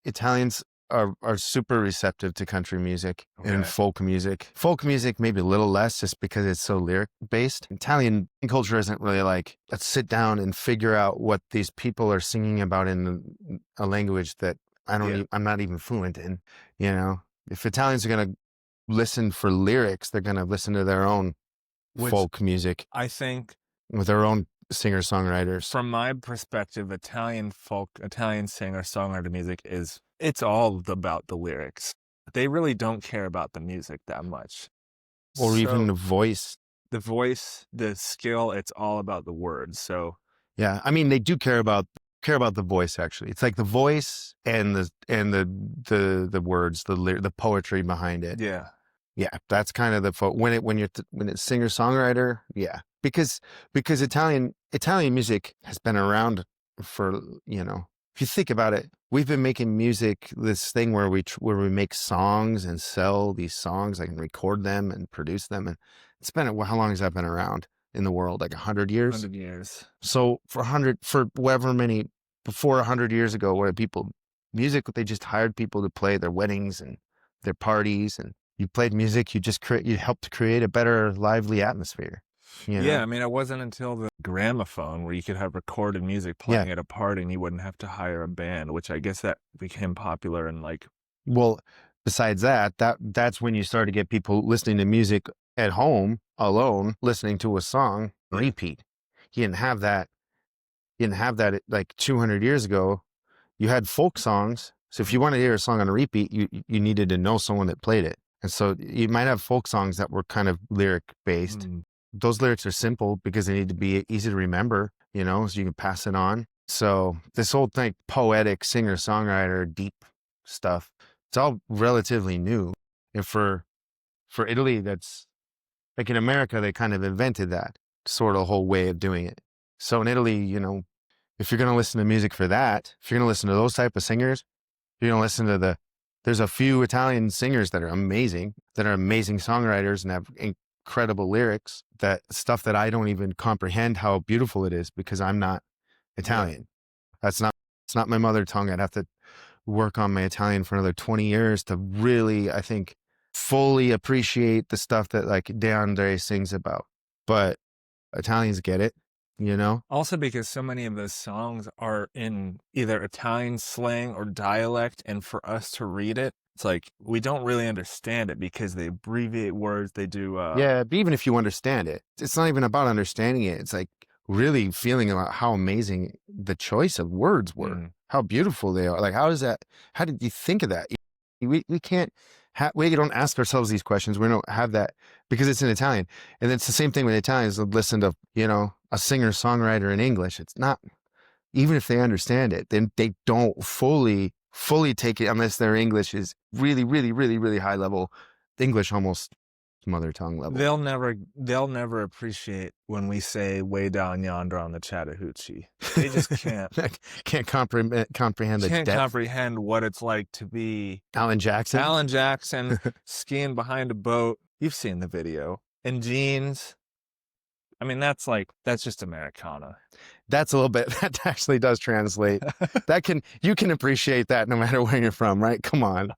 Italians are super receptive to country music and Okay. folk music. Folk music maybe a little less just because it's so lyric based. Italian culture isn't really like, let's sit down and figure out what these people are singing about in a language that Yeah. I'm not even fluent in, you know. If Italians are going to listen for lyrics, they're going to listen to their own Which folk music I think, with their own singer-songwriters. from my perspective, Italian singer-songwriter music it's all about the lyrics. They really don't care about the music that much. Or even the So voice. the voice, the skill, it's all about the words. So Yeah, I mean they do care about the voice actually. It's like the voice and the words, the poetry behind it. yeah. Yeah, that's kind of when it's singer-songwriter, yeah. Because Italian music has been around for, you know, if you think about it, we've been making music this thing where we make songs and sell these songs, like and record them and produce them, and it's been, how long has that been around in the world? Like 100 years. 100 years. So for however many, before 100 years ago, where music, they just hired people to play their weddings and their parties, and you played music, you helped create a better, lively atmosphere, you Yeah, know? I mean, it wasn't until the gramophone where you could have recorded music playing at a party and you wouldn't have to hire a band, which I guess that became popular in like, Well, besides that's when you start to get people listening to music at home alone, listening to a song repeat. You didn't have that. Like 200 years ago. You had folk songs. So if you wanted to hear a song on a repeat, you needed to know someone that played it. And so you might have folk songs that were kind of lyric based. Those lyrics are simple because they need to be easy to remember, you know, so you can pass it on. So this whole thing, poetic singer-songwriter, deep stuff, it's all relatively new. And for Italy, that's like, in America, they kind of invented that sort of whole way of doing it. So in Italy, you know, if you're going to listen to music for that, if you're going to listen to those type of singers, you're going to listen to there's a few Italian singers that are amazing songwriters and have incredible lyrics, that stuff that I don't even comprehend how beautiful it is because I'm not Italian. It's not my mother tongue. I'd have to work on my Italian for another 20 years to really, I think, fully appreciate the stuff that like De André sings about. But Italians get it, you know? also because so many of those songs are in either Italian slang or dialect, and for us to read it, it's like we don't really understand it because they abbreviate words. They do Yeah, but even if you understand it, it's not even about understanding it. It's like really feeling about how amazing the choice of words were, how beautiful they are. Like, how did you think of that? We can't we don't ask ourselves these questions. We don't have that because it's in Italian. And it's the same thing with Italians. Listen to, you know, a singer-songwriter in English. It's not, even if they understand it, then they don't fully take it unless their English is really, really, really, really high level English, almost mother tongue level. they'll never appreciate when we say way down yonder on the Chattahoochee. They just can't comprehend the can't depth. comprehend what it's like to be Alan Jackson skiing behind a boat. You've seen the video, in jeans. I mean, that's just Americana. That's a little bit, that actually does translate. You can appreciate that no matter where you're from, right? Come on.